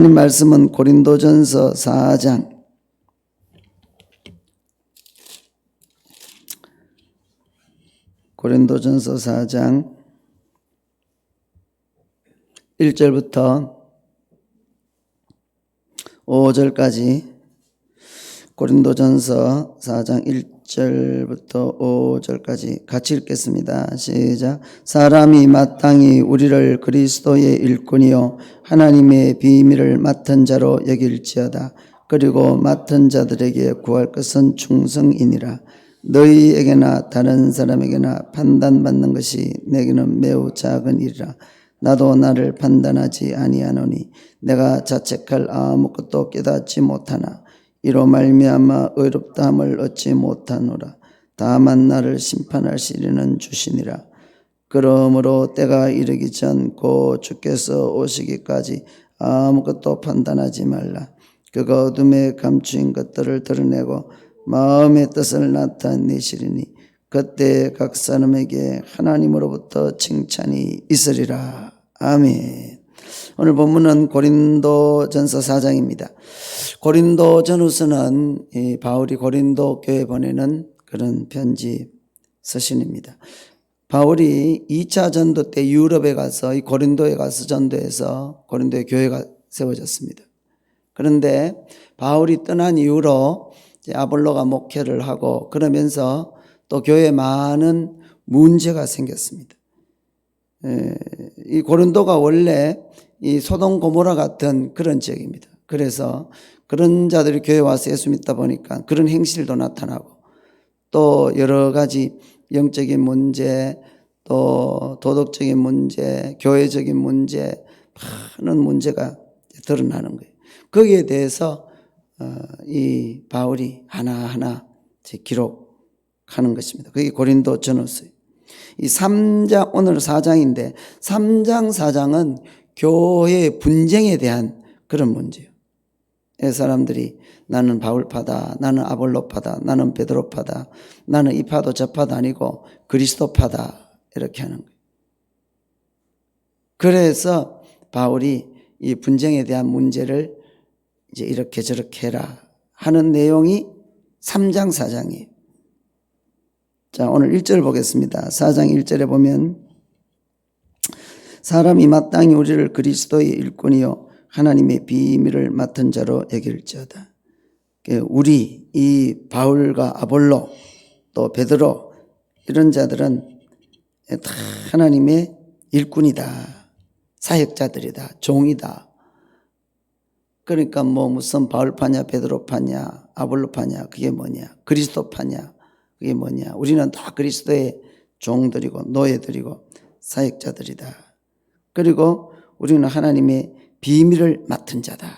하나님 말씀은 고린도전서 4장 고린도전서 4장 1절부터 5절까지 고린도전서 4장 1절부터 5절까지 같이 읽겠습니다. 시작. 사람이 마땅히 우리를 그리스도의 일꾼이요 하나님의 비밀을 맡은 자로 여길지어다. 그리고 맡은 자들에게 구할 것은 충성이니라. 너희에게나 다른 사람에게나 판단받는 것이 내게는 매우 작은 일이라. 나도 나를 판단하지 아니하노니 내가 자책할 아무것도 깨닫지 못하나 이로 말미암아 의롭다함을 얻지 못하노라. 다만 나를 심판하시리는 주시니라. 그러므로 때가 이르기 전 곧 주께서 오시기까지 아무것도 판단하지 말라. 그가 어둠에 감추인 것들을 드러내고 마음의 뜻을 나타내시리니 그때 각 사람에게 하나님으로부터 칭찬이 있으리라. 아멘. 오늘 본문은 고린도전서 4장입니다. 고린도전후서는 바울이 고린도 교회에 보내는 그런 편지 서신입니다. 바울이 2차 전도 때 유럽에 가서 이 고린도에 가서 전도해서 고린도의 교회가 세워졌습니다. 그런데 바울이 떠난 이후로 이제 아볼로가 목회를 하고 그러면서 또 교회에 많은 문제가 생겼습니다. 이 고린도가 원래 이 소돔 고모라 같은 그런 지역입니다. 그래서 그런 자들이 교회에 와서 예수 믿다 보니까 그런 행실도 나타나고 또 여러 가지 영적인 문제 또 도덕적인 문제 교회적인 문제 많은 문제가 드러나는 거예요. 거기에 대해서 이 바울이 하나하나 기록하는 것입니다. 그게 고린도 전후서예요. 이 3장, 오늘 4장인데 3장, 4장은 교회의 분쟁에 대한 그런 문제예요. 사람들이 나는 바울파다, 나는 아볼로파다, 나는 베드로파다, 나는 이 파도 저 파도 아니고 그리스도파다 이렇게 하는 거예요. 그래서 바울이 이 분쟁에 대한 문제를 이제 이렇게 저렇게 해라 하는 내용이 3장, 4장이에요. 자, 오늘 1절 보겠습니다. 4장 1절에 보면 사람이 마땅히 우리를 그리스도의 일꾼이요 하나님의 비밀을 맡은 자로 여길지어다. 우리 이 바울과 아볼로 또 베드로 이런 자들은 다 하나님의 일꾼이다. 사역자들이다. 종이다. 그러니까 뭐 무슨 바울파냐 베드로파냐 아볼로파냐 그게 뭐냐 그리스도파냐 그게 뭐냐 우리는 다 그리스도의 종들이고 노예들이고 사역자들이다. 그리고 우리는 하나님의 비밀을 맡은 자다.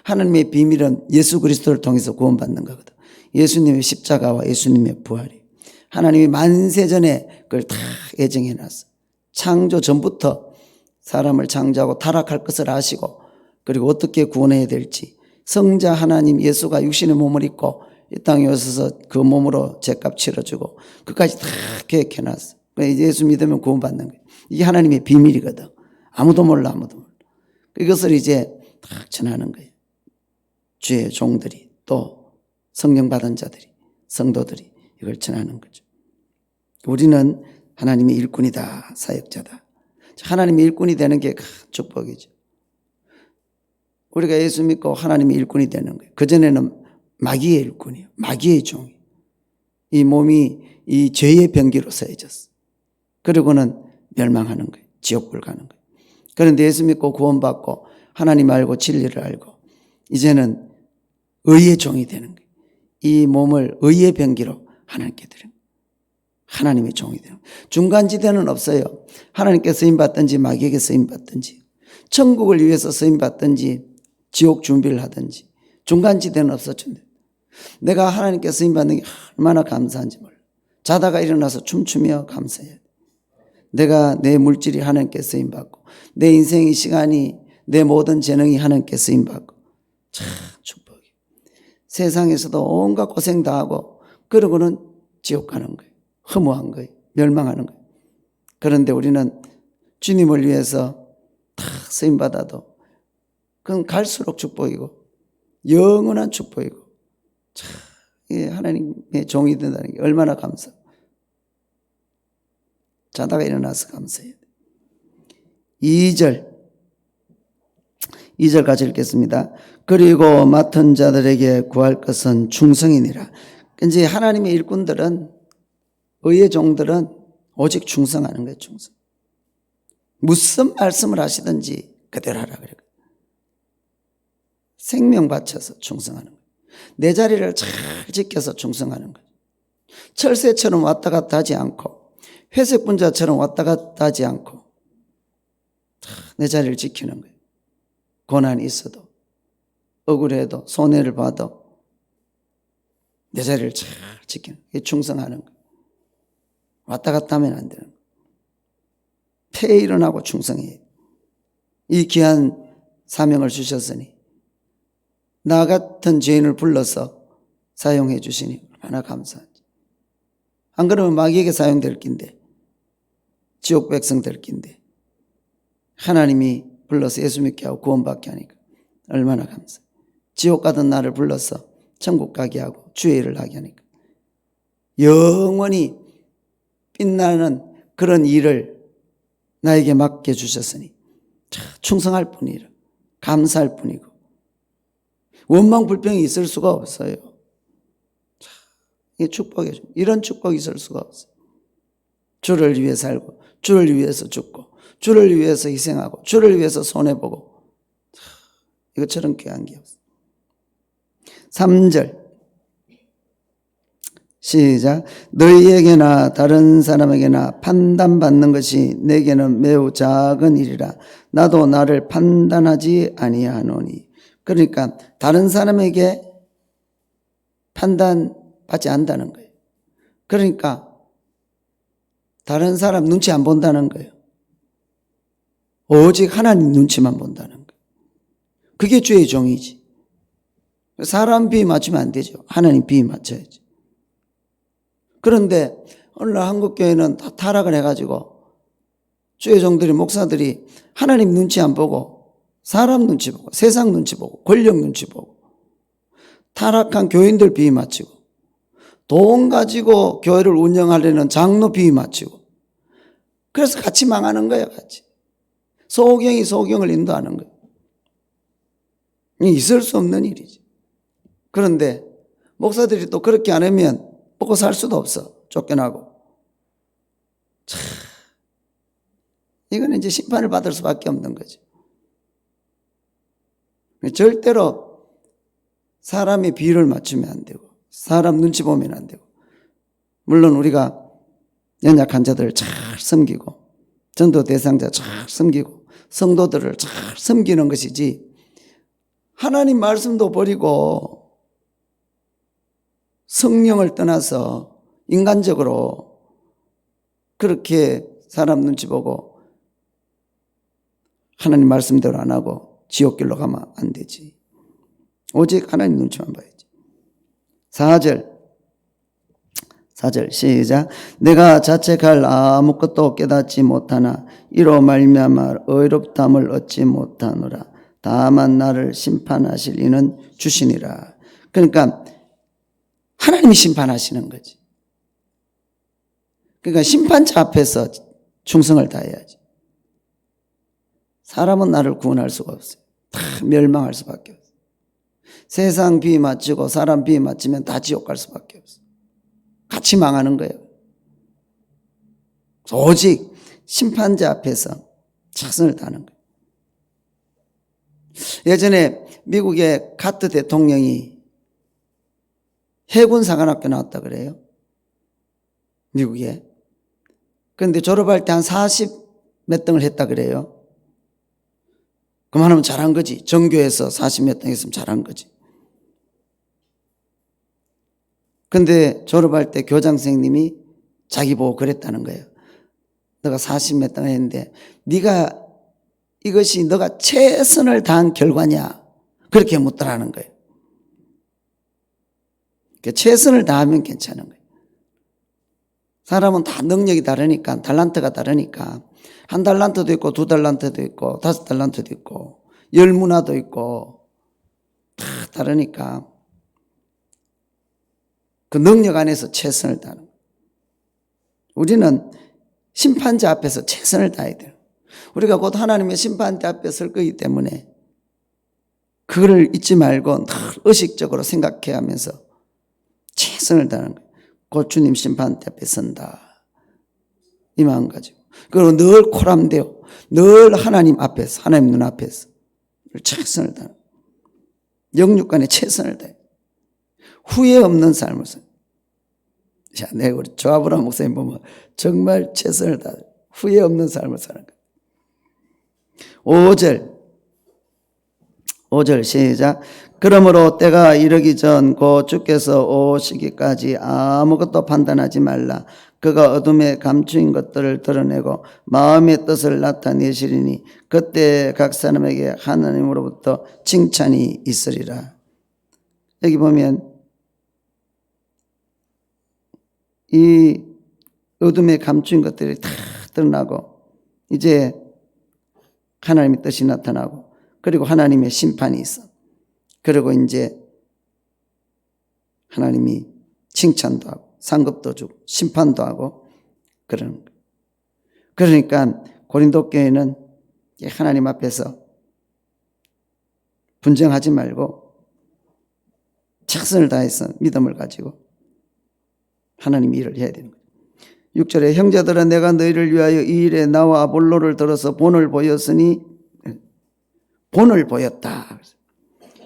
하나님의 비밀은 예수 그리스도를 통해서 구원받는 거거든. 예수님의 십자가와 예수님의 부활이 하나님이 만세전에 그걸 다 예정해놨어. 창조 전부터 사람을 창조하고 타락할 것을 아시고 그리고 어떻게 구원해야 될지 성자 하나님 예수가 육신의 몸을 입고 이 땅에 오셔서 그 몸으로 죄값 치러주고 그까지 다 계획해놨어. 예수 믿으면 구원받는 거예요. 이게 하나님의 비밀이거든. 아무도 몰라 아무도 몰라. 이것을 이제 다 전하는 거예요. 주의 종들이 또 성령 받은 자들이 성도들이 이걸 전하는 거죠. 우리는 하나님의 일꾼이다. 사역자다. 하나님의 일꾼이 되는 게 큰 축복이죠. 우리가 예수 믿고 하나님의 일꾼이 되는 거예요. 그전에는 마귀의 일꾼이에요. 마귀의 종이에요. 이 몸이 이 죄의 병기로 쓰여졌어. 그리고는 멸망하는 거예요. 지옥불 가는 거예요. 그런데 예수 믿고 구원받고 하나님 알고 진리를 알고 이제는 의의 종이 되는 거예요. 이 몸을 의의 병기로 하나님께 드리는 거예요. 하나님의 종이 되는 거예요. 중간지대는 없어요. 하나님께 쓰임받든지 마귀에게 쓰임받든지 천국을 위해서 쓰임받든지 지옥 준비를 하든지 중간지대는 없어진다. 내가 하나님께 쓰임받는 게 얼마나 감사한지 몰라. 자다가 일어나서 춤추며 감사해야 돼. 내가 내 물질이 하나님께 쓰임받고 내 인생의 시간이 내 모든 재능이 하나님께 쓰임받고 참 축복이에요. 세상에서도 온갖 고생 다 하고 그러고는 지옥 가는 거예요. 허무한 거예요. 멸망하는 거예요. 그런데 우리는 주님을 위해서 다 쓰임받아도 그건 갈수록 축복이고 영원한 축복이고 참 하나님의 종이 된다는 게 얼마나 감사해요. 자다가 일어나서 감사해요. 2절 같이 읽겠습니다. 그리고 맡은 자들에게 구할 것은 충성이니라. 이제 하나님의 일꾼들은, 의의 종들은 오직 충성하는 거예요. 충성. 무슨 말씀을 하시든지 그대로 하라 그래요. 생명 바쳐서 충성하는 거예요. 내 자리를 잘 지켜서 충성하는 거예요. 철새처럼 왔다 갔다 하지 않고 회색 분자처럼 왔다 갔다 하지 않고 내 자리를 지키는 거예요. 고난이 있어도 억울해도 손해를 봐도 내 자리를 잘 지키는 거예요. 충성하는 거예요. 왔다 갔다 하면 안 되는 거예요. 폐에 일어나고 충성해요. 이 귀한 사명을 주셨으니 나 같은 죄인을 불러서 사용해 주시니 얼마나 감사한지. 안 그러면 마귀에게 사용될 낀데, 지옥 백성 될 낀데 하나님이 불러서 예수 믿게 하고 구원받게 하니까 얼마나 감사해요. 지옥 가던 나를 불러서 천국 가게 하고 주의 일을 하게 하니까 영원히 빛나는 그런 일을 나에게 맡겨 주셨으니 충성할 뿐이라 감사할 뿐이고 원망 불평이 있을 수가 없어요. 이게 축복이죠. 이런 축복이 있을 수가 없어요. 주를 위해 살고 주를 위해서 죽고 주를 위해서 희생하고 주를 위해서 손해보고 이것처럼 귀한 게 없어요. 3절 시작. 너희에게나 다른 사람에게나 판단받는 것이 내게는 매우 작은 일이라 나도 나를 판단하지 아니하노니. 그러니까 다른 사람에게 판단받지 않는다는 거예요. 그러니까 다른 사람 눈치 안 본다는 거예요. 오직 하나님 눈치만 본다는 거예요. 그게 주의 종이지. 사람 비위 맞추면 안 되죠. 하나님 비위 맞춰야지. 그런데 오늘 한국교회는 다 타락을 해가지고 주의 종들이 목사들이 하나님 눈치 안 보고 사람 눈치 보고 세상 눈치 보고 권력 눈치 보고 타락한 교인들 비위 맞추고 돈 가지고 교회를 운영하려는 장로 비위 맞추고 그래서 같이 망하는 거예요. 같이 소경이 소경을 인도하는 거예요. 있을 수 없는 일이지. 그런데 목사들이 또 그렇게 안 하면 먹고 살 수도 없어. 쫓겨나고. 참, 이거는 이제 심판을 받을 수밖에 없는 거죠. 절대로 사람의 비율을 맞추면 안 되고 사람 눈치 보면 안 되고 물론 우리가 연약한 자들을 잘 섬기고 전도 대상자 잘 섬기고 성도들을 잘 섬기는 것이지 하나님 말씀도 버리고 성령을 떠나서 인간적으로 그렇게 사람 눈치 보고 하나님 말씀대로 안 하고 지옥길로 가면 안 되지. 오직 하나님 눈치만 봐야지. 4절 시작. 내가 자책할 아무것도 깨닫지 못하나 이로 말미암아 의롭다함을 얻지 못하노라. 다만 나를 심판하실 이는 주시니라. 그러니까 하나님이 심판하시는 거지. 그러니까 심판자 앞에서 충성을 다해야지. 사람은 나를 구원할 수가 없어요. 다 멸망할 수밖에 없어요. 세상 비위 맞추고 사람 비위 맞추면 다 지옥 갈 수밖에 없어요. 같이 망하는 거예요. 오직 심판자 앞에서 최선을 다하는 거예요. 예전에 미국의 카트 대통령이 해군 사관학교 나왔다 그래요. 미국에. 그런데 졸업할 때 한 40 몇 등을 했다 그래요. 그만하면 잘한 거지. 전교에서 40 몇 등 했으면 잘한 거지. 근데 졸업할 때 교장 선생님이 자기 보고 그랬다는 거예요. 너가 40 몇 등을 했는데 네가 이것이 너가 최선을 다한 결과냐? 그렇게 묻더라는 거예요. 최선을 다하면 괜찮은 거예요. 사람은 다 능력이 다르니까 달란트가 다르니까 한 달란트도 있고 두 달란트도 있고 5달란트도 있고 열 문화도 있고 다 다르니까 그 능력 안에서 최선을 다하는 거예요. 우리는 심판자 앞에서 최선을 다해야 돼요. 우리가 곧 하나님의 심판대 앞에 설 거기 때문에 그거를 잊지 말고 늘 의식적으로 생각해야 하면서 최선을 다하는 거예요. 곧 주님 심판대 앞에 선다. 이 마음 가지고. 그리고 늘 코람되어 늘 하나님 앞에서, 하나님 눈앞에서 최선을 다하는 거예요. 영육간에 최선을 다해요. 후회 없는 삶을 살아요. 자, 내가 우리 조아브라함 목사님 보면 정말 최선을 다해요. 후회 없는 삶을 사는 거예요. 5절 시작. 그러므로 때가 이르기 전 곧 주께서 오시기까지 아무것도 판단하지 말라. 그가 어둠에 감추인 것들을 드러내고 마음의 뜻을 나타내시리니 그때 각 사람에게 하나님으로부터 칭찬이 있으리라. 여기 보면 이 어둠에 감추인 것들이 다 드러나고 이제 하나님의 뜻이 나타나고 그리고 하나님의 심판이 있어. 그리고 이제 하나님이 칭찬도 하고 상급도 주고 심판도 하고 그러는 거예요. 그러니까 고린도 교회는 하나님 앞에서 분쟁하지 말고 최선을 다해서 믿음을 가지고 하나님 일을 해야 되는 거예요. 6절에 형제들아 내가 너희를 위하여 이 일에 나와 아볼로를 들어서 본을 보였으니 본을 보였다.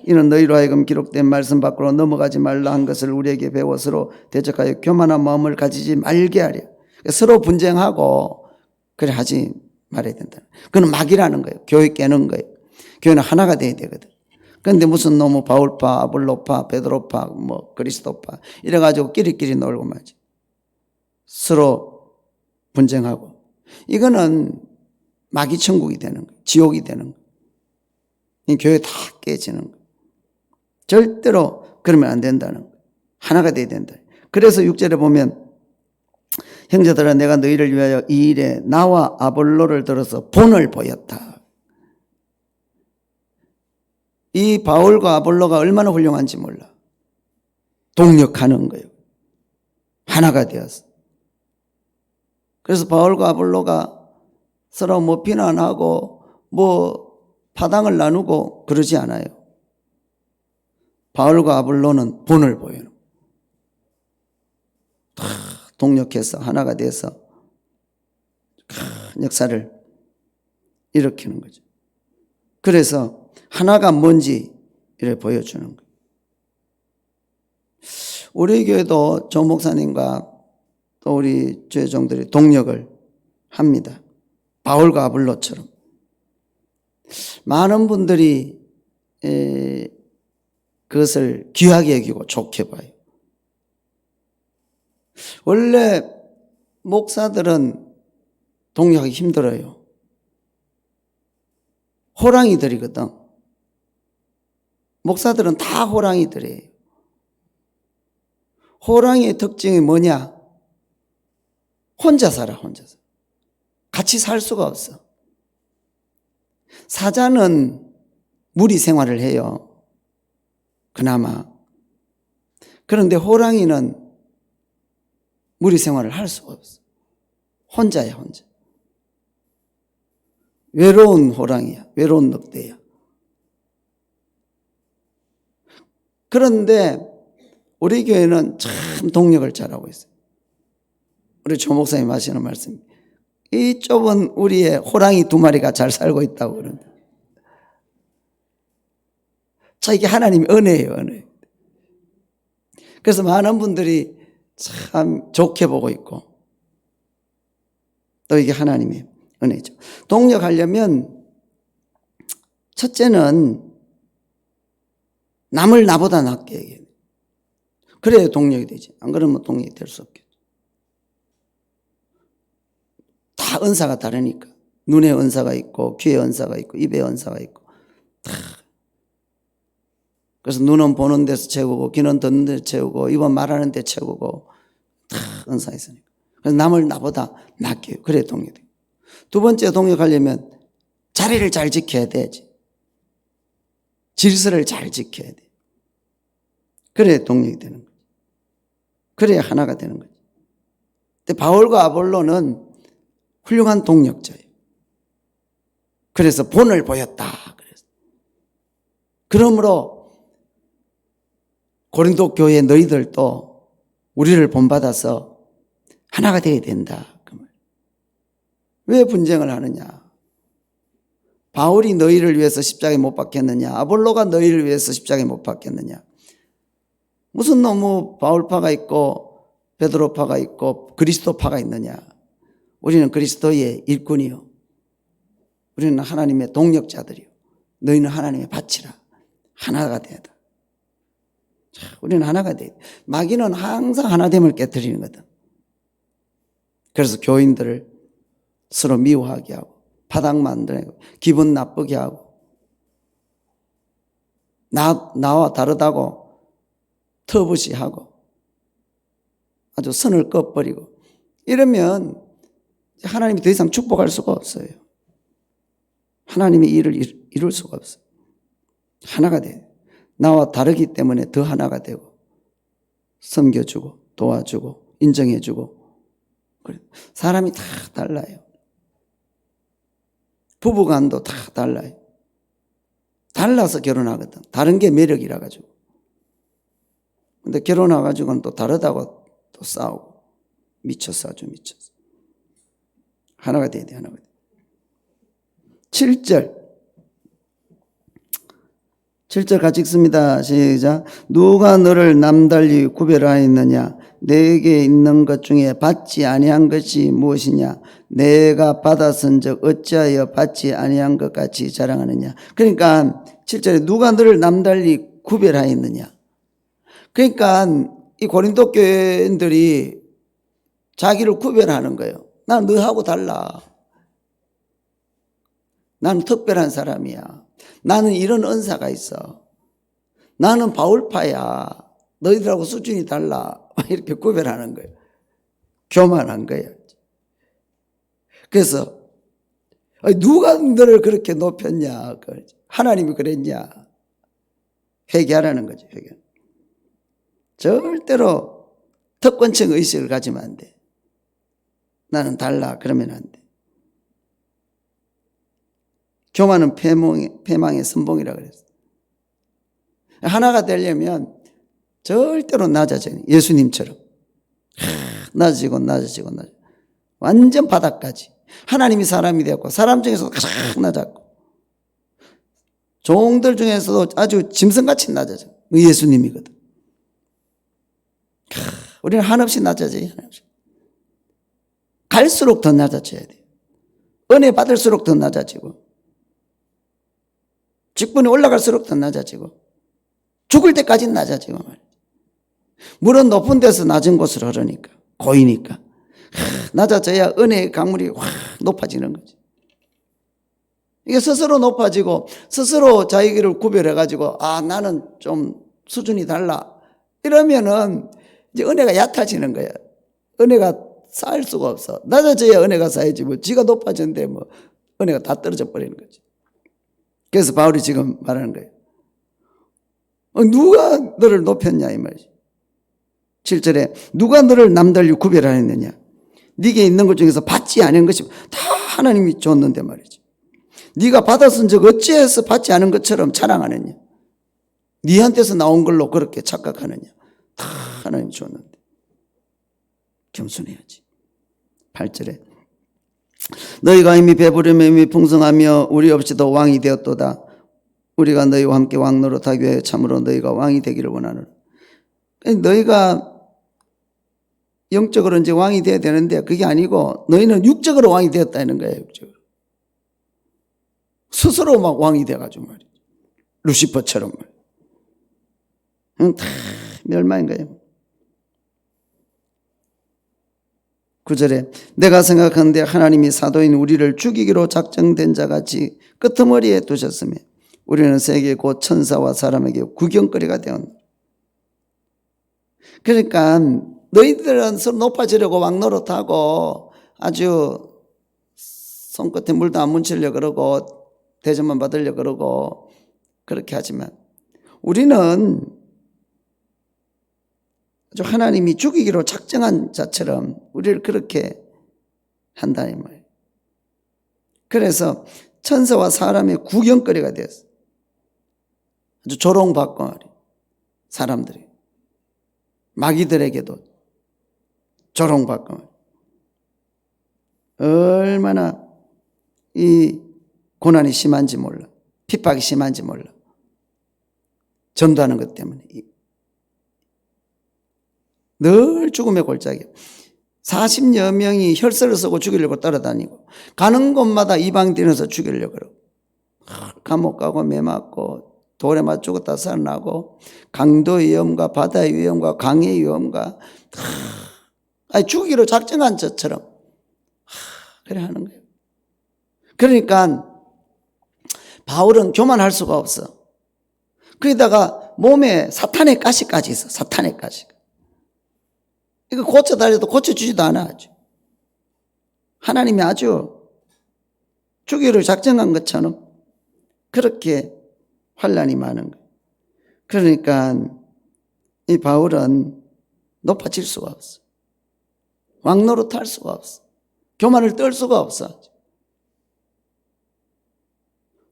이는 너희로 하여금 기록된 말씀 밖으로 넘어가지 말라 한 것을 우리에게 배워 서로 대적하여 교만한 마음을 가지지 말게 하려. 서로 분쟁하고 그래 하지 말아야 된다. 그건 막이라는 거예요. 교회 깨는 거예요. 교회는 하나가 돼야 되거든. 그런데 무슨 너무 바울파, 아볼로파, 베드로파, 뭐 그리스도파 이래가지고 끼리끼리 놀고 말이지. 서로 분쟁하고 이거는 마귀 천국이 되는 거예요. 지옥이 되는 거예요. 이 교회 다 깨지는 거예요. 절대로 그러면 안 된다는 거예요. 하나가 돼야 된다. 그래서 6절에 보면 형제들아 내가 너희를 위하여 이 일에 나와 아볼로를 들어서 본을 보였다. 이 바울과 아볼로가 얼마나 훌륭한지 몰라. 동력하는 거예요. 하나가 되었어. 그래서 바울과 아볼로가 서로 뭐 비난하고 뭐 파당을 나누고 그러지 않아요. 바울과 아볼로는 본을 보여요. 다 동력해서 하나가 돼서 큰 역사를 일으키는 거죠. 그래서 하나가 뭔지 이렇게 보여주는 거예요. 우리 교회도 조 목사님과 또 우리 주의 종들이 동력을 합니다. 바울과 아볼로처럼. 많은 분들이 그것을 귀하게 여기고 좋게 봐요. 원래 목사들은 동력하기 힘들어요. 호랑이들이거든. 목사들은 다 호랑이들이에요. 호랑이의 특징이 뭐냐? 혼자 살아, 혼자서. 같이 살 수가 없어. 사자는 무리 생활을 해요. 그나마. 그런데 호랑이는 무리 생활을 할 수가 없어. 혼자야, 혼자. 외로운 호랑이야. 외로운 늑대야. 그런데 우리 교회는 참 동력을 잘하고 있어요. 우리 조 목사님 하시는 말씀. 이 좁은 우리의 호랑이 2마리가 잘 살고 있다고 그러는데. 자, 이게 하나님의 은혜예요, 은혜. 그래서 많은 분들이 참 좋게 보고 있고 또 이게 하나님의 은혜죠. 동력하려면 첫째는 남을 나보다 낫게 얘기해요. 그래야 동력이 되지. 안 그러면 동력이 될 수 없겠죠. 다 은사가 다르니까. 눈의 은사가 있고 귀의 은사가 있고 입의 은사가 있고 다. 그래서 눈은 보는 데서 채우고 귀는 듣는 데서 채우고 입은 말하는 데 채우고 다 은사가 있으니까. 그래서 남을 나보다 낫게 해요. 그래야 동력이 돼요. 두 번째 동력하려면 자리를 잘 지켜야 되지. 질서를 잘 지켜야 돼. 그래야 동력이 되는 거지. 그래야 하나가 되는 거지. 근데 바울과 아볼로는 훌륭한 동력자예요. 그래서 본을 보였다. 그러므로 고린도 교회 너희들도 우리를 본받아서 하나가 되어야 된다. 왜 분쟁을 하느냐? 바울이 너희를 위해서 십자가에 못 박혔느냐? 아볼로가 너희를 위해서 십자가에 못 박혔느냐? 무슨 너무 바울파가 있고 베드로파가 있고 그리스도파가 있느냐? 우리는 그리스도의 일꾼이요. 우리는 하나님의 동력자들이요. 너희는 하나님의 밭이라. 하나가 돼야 돼. 우리는 하나가 돼야 돼. 마귀는 항상 하나됨을 깨뜨리는 거든. 그래서 교인들을 서로 미워하게 하고 파당 만들고 기분 나쁘게 하고 나와 다르다고 터부시하고 아주 선을 꺼버리고 이러면 하나님이 더 이상 축복할 수가 없어요. 하나님의 일을 이룰 수가 없어요. 하나가 돼요. 나와 다르기 때문에 더 하나가 되고 섬겨주고 도와주고 인정해주고 사람이 다 달라요. 부부간도 다 달라요. 달라서 결혼하거든. 다른 게 매력이라 가지고. 근데 결혼해가지고는 또 다르다고 또 싸우고 미쳤어 아주 미쳤어. 하나가 돼야 돼. 하나가 돼. 7절 같이 읽습니다. 시작. 누가 너를 남달리 구별하였느냐? 내게 있는 것 중에 받지 아니한 것이 무엇이냐? 내가 받았은즉 어찌하여 받지 아니한 것 같이 자랑하느냐? 그러니까 7절에 누가 너를 남달리 구별하였느냐? 그러니까 이 고린도 교인들이 자기를 구별하는 거예요. 난 너하고 달라. 나는 특별한 사람이야. 나는 이런 은사가 있어. 나는 바울파야. 너희들하고 수준이 달라. 이렇게 구별하는 거예요. 교만한 거예요. 그래서 누가 너를 그렇게 높였냐? 하나님이 그랬냐? 회개하라는 거죠. 회개. 절대로 특권층 의식을 가지면 안 돼. 나는 달라. 그러면 안 돼. 교만은 패망의 선봉이라 그랬어요. 하나가 되려면 절대로 낮아져요. 예수님처럼. 낮아지고 낮아지고 낮아지고. 완전 바닥까지. 하나님이 사람이 되었고 사람 중에서도 가장 낮았고 종들 중에서도 아주 짐승같이 낮아져. 예수님이거든. 우리는 한없이 낮아져요. 한없이. 갈수록 더 낮아져야 돼요. 은혜 받을수록 더 낮아지고 직분이 올라갈수록 더 낮아지고 죽을 때까지는 낮아지고 물은 높은 데서 낮은 곳으로 흐르니까 고이니까 낮아져야 은혜의 강물이 확 높아지는 거지. 이게 스스로 높아지고 스스로 자기를 구별해가지고 나는 좀 수준이 달라 이러면은 이제 은혜가 얕아지는 거야. 은혜가 쌓일 수가 없어. 낮아져야 은혜가 쌓이지 뭐 지가 높아졌는데 뭐 은혜가 다 떨어져 버리는 거지. 그래서 바울이 지금 말하는 거예요. 누가 너를 높였냐 이 말이지. 7절에 누가 너를 남달리 구별하였느냐? 네게 있는 것 중에서 받지 않은 것이 다 하나님이 줬는데 말이지. 네가 받았은 즉 어찌해서 받지 않은 것처럼 자랑하느냐? 네한테서 나온 걸로 그렇게 착각하느냐? 다 하나님이 줬는데. 겸손해야지. 8절에 너희가 이미 배부르며 이미 풍성하며 우리 없이도 왕이 되었도다. 우리가 너희와 함께 왕 노릇하기 위해 참으로 너희가 왕이 되기를 원하노라. 너희가 영적으로 이제 왕이 되어야 되는데 그게 아니고 너희는 육적으로 왕이 되었다는 거예요. 육적으로. 스스로 막 왕이 돼가지고 말이야. 루시퍼처럼 말이야. 다 멸망인 거예요. 9절에 내가 생각하는데 하나님이 사도인 우리를 죽이기로 작정된 자같이 끄트머리에 두셨으며 우리는 세계 곧 천사와 사람에게 구경거리가 되었노라. 그러니까 너희들은 서로 높아지려고 왕노릇하고 아주 손끝에 물도 안 묻히려고 그러고 대접만 받으려고 그러고 그렇게 하지만 우리는 아주 하나님이 죽이기로 작정한 자처럼 우리를 그렇게 한다는 말이에요. 그래서 천사와 사람의 구경거리가 되었어요. 아주 조롱받고 말이에요. 사람들이. 마귀들에게도 조롱받고 말이에요. 얼마나 이 고난이 심한지 몰라. 핍박이 심한지 몰라. 전도하는 것 때문에. 늘 죽음의 골짜기예요. 40여 명이 혈서를 쓰고 죽이려고 따라다니고 가는 곳마다 이방 뛰어서 죽이려고 그러고 감옥 가고 매 맞고 돌에 맞 죽었다 살아나고 강도의 위험과 바다의 위험과 강의 위험과 죽이기로 작정한 것처럼 그래 하는 거예요. 그러니까 바울은 교만할 수가 없어. 그러다가 몸에 사탄의 가시까지 있어. 사탄의 가시. 이거 고쳐달래도 고쳐주지도 않아. 아주. 하나님이 아주 죽이기를 작정한 것처럼 그렇게 환난이 많은 거예요. 그러니까 이 바울은 높아질 수가 없어. 왕노릇할 수가 없어. 교만을 떨 수가 없어.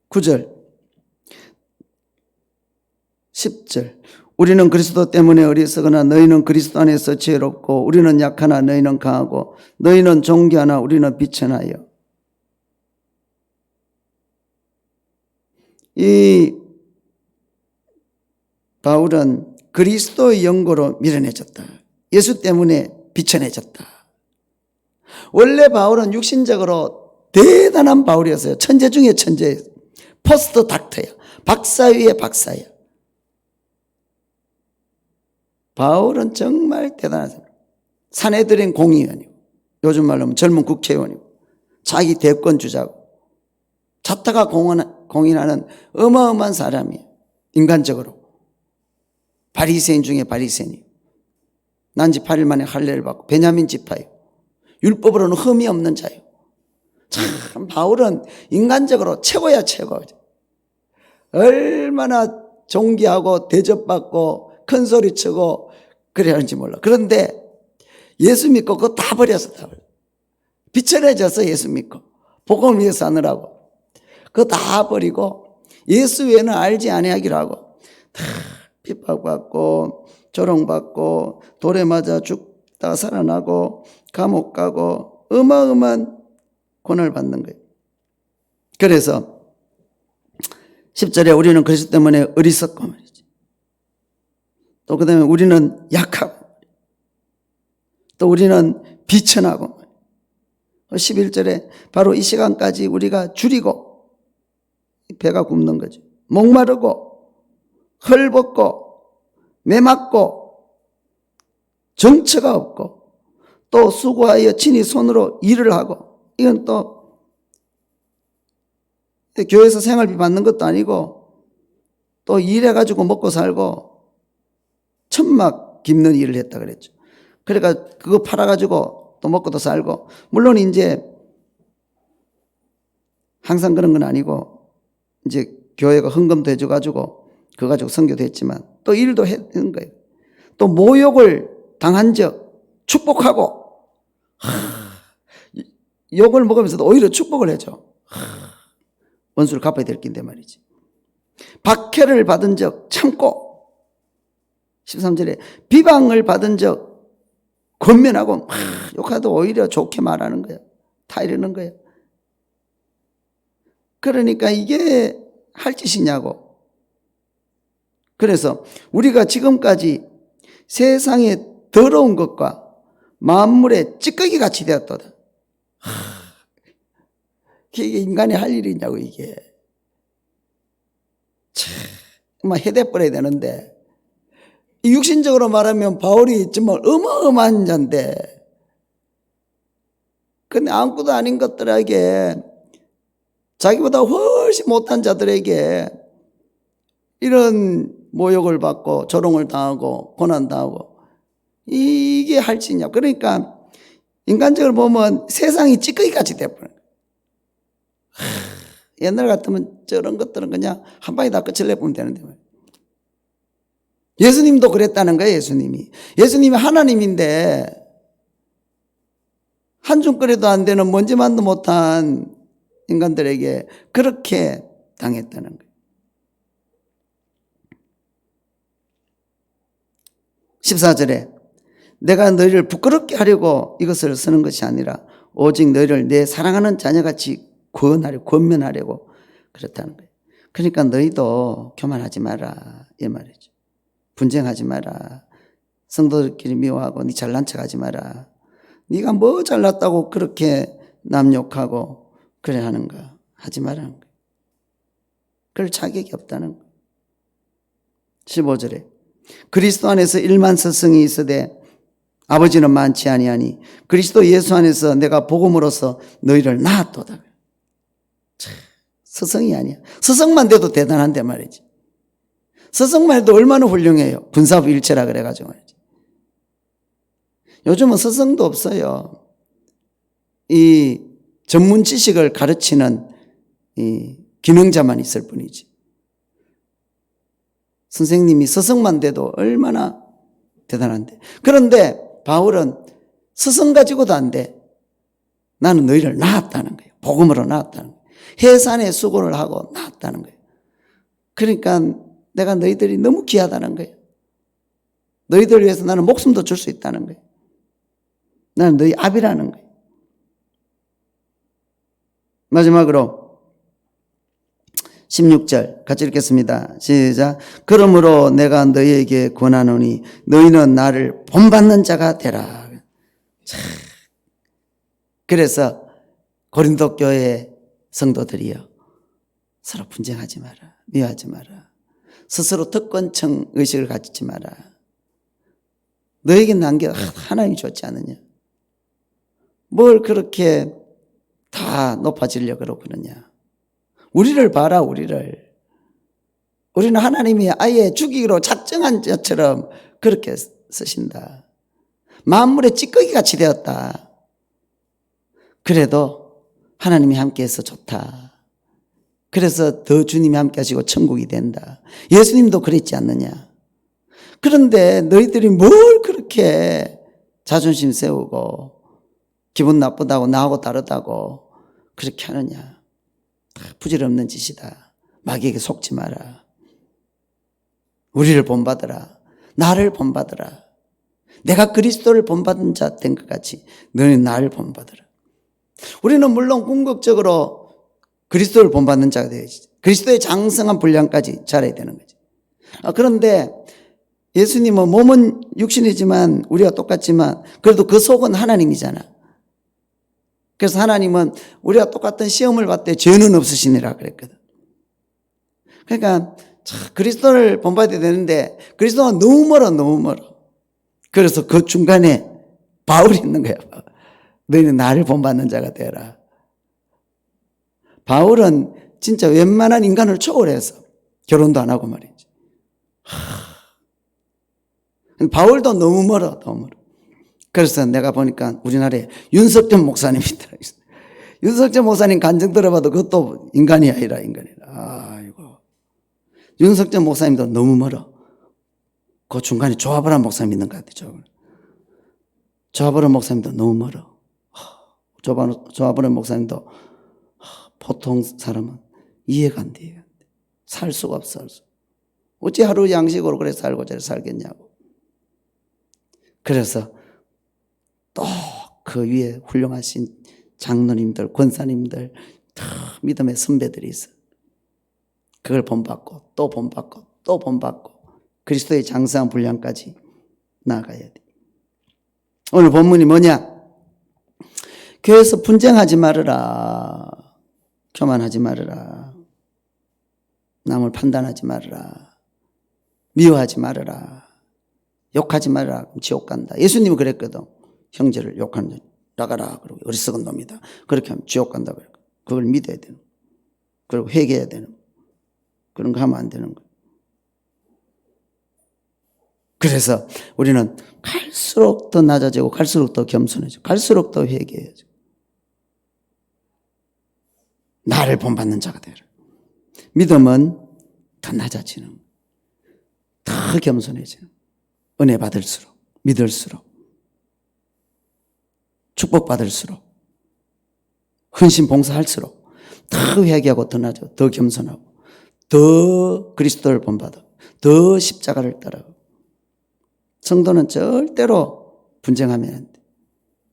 9절 10절 우리는 그리스도 때문에 어리석으나 너희는 그리스도 안에서 지혜롭고 우리는 약하나 너희는 강하고 너희는 존귀하나 우리는 비천하여. 이 바울은 그리스도의 영광으로 밀어내졌다. 예수 때문에 비천해졌다. 원래 바울은 육신적으로 대단한 바울이었어요. 천재 중에 천재예요. 포스트 닥터야. 박사 위에 박사야. 바울은 정말 대단한 사람. 사내들인 공의원이고 요즘 말로 하면 젊은 국회의원이고 자기 대권 주자고 자타가 공인하는 어마어마한 사람이에요. 인간적으로. 바리새인 중에 바리새인이에요. 난지 8일 만에 할례를 받고 베냐민 지파예요. 율법으로는 흠이 없는 자예요. 참 바울은 인간적으로 최고야 최고. 얼마나 존귀하고 대접받고 큰 소리 치고 그래야 하는지 몰라. 그런데 예수 믿고 그거 다 버렸어. 다 버렸어. 비천해졌어. 예수 믿고 복음을 위해서 하느라고 그거 다 버리고 예수 외에는 알지 아니하기로 하고 다 핍박받고 조롱받고 돌에 맞아 죽다 살아나고 감옥 가고 어마어마한 고난을 받는 거예요. 그래서 10절에 우리는 그리스도 때문에 어리석고 말이지. 또 그 다음에 우리는 약하고 또 우리는 비천하고 11절에 바로 이 시간까지 우리가 줄이고 배가 굽는 거죠. 목마르고 헐벗고 매맞고 정처가 없고 또 수고하여 친히 손으로 일을 하고 이건 또 교회에서 생활비 받는 것도 아니고 또 일해가지고 먹고 살고 천막 깁는 일을 했다 그랬죠. 그러니까 그거 팔아가지고 또 먹고도 살고 물론 이제 항상 그런 건 아니고 이제 교회가 헌금도 해줘가지고 그거 가지고 선교도 했지만 또 일도 했는 거예요. 또 모욕을 당한 적 축복하고 욕을 먹으면서도 오히려 축복을 해줘. 원수를 갚아야 될 긴데 말이지. 박해를 받은 적 참고 13절에 비방을 받은 적 권면하고 욕하도 오히려 좋게 말하는 거야. 다 이러는 거야. 그러니까 이게 할 짓이냐고. 그래서 우리가 지금까지 세상의 더러운 것과 만물의 찌꺼기 같이 되었도다. 이게 인간이 할 일이냐고 이게. 정말 해대버려야 되는데 육신적으로 말하면 바울이 정말 어마어마한 자인데 근데 아무것도 아닌 것들에게 자기보다 훨씬 못한 자들에게 이런 모욕을 받고 조롱을 당하고 고난당하고 이게 할 짓이냐. 그러니까 인간적으로 보면 세상이 찌꺼기같이 돼버려요. 옛날 같으면 저런 것들은 그냥 한 방에 다 끝을 내보면 되는데 말이에요. 예수님도 그랬다는 거예요. 예수님이 하나님인데 한 줌거리도 안 되는 먼지만도 못한 인간들에게 그렇게 당했다는 거예요. 14절에 내가 너희를 부끄럽게 하려고 이것을 쓰는 것이 아니라 오직 너희를 내 사랑하는 자녀같이 권면하려고 그렇다는 거예요. 그러니까 너희도 교만하지 마라 이 말이죠. 분쟁하지 마라. 성도들끼리 미워하고 네 잘난 척하지 마라. 네가 뭐 잘났다고 그렇게 남 욕하고 그래 하는가. 하지 말라는 거예요. 그럴 자격이 없다는 거예요. 15절에 그리스도 안에서 일만 스승이 있으되 아버지는 많지 아니하니 그리스도 예수 안에서 내가 복음으로써 너희를 낳았도다. 스승이 아니야. 스승만 돼도 대단한데 말이지. 스승만 해도 얼마나 훌륭해요. 분사부일체라 그래가지고 말이지. 요즘은 스승도 없어요. 이 전문 지식을 가르치는 이 기능자만 있을 뿐이지. 선생님이 스승만 돼도 얼마나 대단한데. 그런데 바울은 스승 가지고도 안 돼. 나는 너희를 낳았다는 거예요. 복음으로 낳았다는 거예요. 해산의 수고를 하고 낳았다는 거예요. 그러니까 내가 너희들이 너무 귀하다는 거예요. 너희들 위해서 나는 목숨도 줄 수 있다는 거예요. 나는 너희 아비라는 거예요. 마지막으로 16절 같이 읽겠습니다. 시작. 그러므로 내가 너희에게 권하노니 너희는 나를 본받는 자가 되라. 그래서 고린도 교회 성도들이요, 서로 분쟁하지 마라. 미워하지 마라. 스스로 특권층 의식을 가지지 마라. 너에게 난 게 하나님이 좋지 않느냐. 뭘 그렇게 다 높아지려고 그러고 그러냐. 우리를 봐라, 우리를. 우리는 하나님이 아예 죽이기로 작정한 것처럼 그렇게 쓰신다. 만물의 찌꺼기같이 되었다. 그래도 하나님이 함께해서 좋다. 그래서 더 주님이 함께 하시고 천국이 된다. 예수님도 그랬지 않느냐. 그런데 너희들이 뭘 그렇게 자존심 세우고 기분 나쁘다고 나하고 다르다고 그렇게 하느냐. 부질없는 짓이다. 마귀에게 속지 마라. 우리를 본받으라. 나를 본받으라. 내가 그리스도를 본받은 자 된 것 같이 너는 나를 본받으라. 우리는 물론 궁극적으로 그리스도를 본받는 자가 되어야지. 그리스도의 장성한 분량까지 자라야 되는 거지. 그런데 예수님은 몸은 육신이지만 우리가 똑같지만 그래도 그 속은 하나님이잖아. 그래서 하나님은 우리가 똑같은 시험을 받을 때 죄는 없으시니라 그랬거든. 그러니까 그리스도를 본받아야 되는데 그리스도가 너무 멀어, 너무 멀어. 그래서 그 중간에 바울이 있는 거야. 너희는 나를 본받는 자가 되라. 바울은 진짜 웬만한 인간을 초월해서 결혼도 안 하고 말이지. 바울도 너무 멀어, 너무 멀어. 그래서 내가 보니까 우리나라에 윤석전 목사님이 들어있어요. 윤석전 목사님 간증 들어봐도 그것도 인간이 아니라 인간이라. 아이고. 윤석전 목사님도 너무 멀어. 그 중간에 조아브람 목사님 있는 것 같아요. 조아브람 목사님도 너무 멀어. 조아브람 목사님도 보통 사람은 이해가 안 돼. 살 수가 없어. 어찌 하루 양식으로 그래 살고 저래 살겠냐고. 그래서 또 그 위에 훌륭하신 장로님들, 권사님들, 믿음의 선배들이 있어. 그걸 본받고 또 본받고 또 본받고 그리스도의 장성한 분량까지 나아가야 돼. 오늘 본문이 뭐냐? 교회에서 분쟁하지 말으라. 교만하지 말으라. 남을 판단하지 말으라. 미워하지 말으라. 욕하지 말아라. 지옥 간다. 예수님은 그랬거든. 형제를 욕하는 자 나가라. 그러고 어리석은 놈이다. 그렇게 하면 지옥 간다. 그걸 믿어야 되는 거예요. 그리고 회개해야 되는 거예요. 그런 거 하면 안 되는 거예요. 그래서 우리는 갈수록 더 낮아지고 갈수록 더 겸손해지고 갈수록 더 회개해야죠. 나를 본받는 자가 되라. 믿음은 더 낮아지는, 더 겸손해지는, 은혜 받을수록, 믿을수록, 축복받을수록, 헌신 봉사할수록 더 회개하고 더 낮아, 더 겸손하고, 더 그리스도를 본받아, 더 십자가를 따라가고. 성도는 절대로 분쟁하면 안 돼.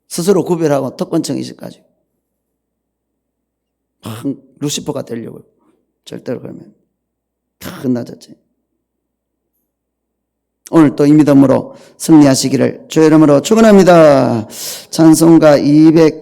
스스로 구별하고 특권층 의식까지 막 루시퍼가 되려고 절대로 그러면 다 끝나졌지. 오늘 또 이 믿음으로 승리하시기를 주의 이름으로 축원합니다. 찬송가 200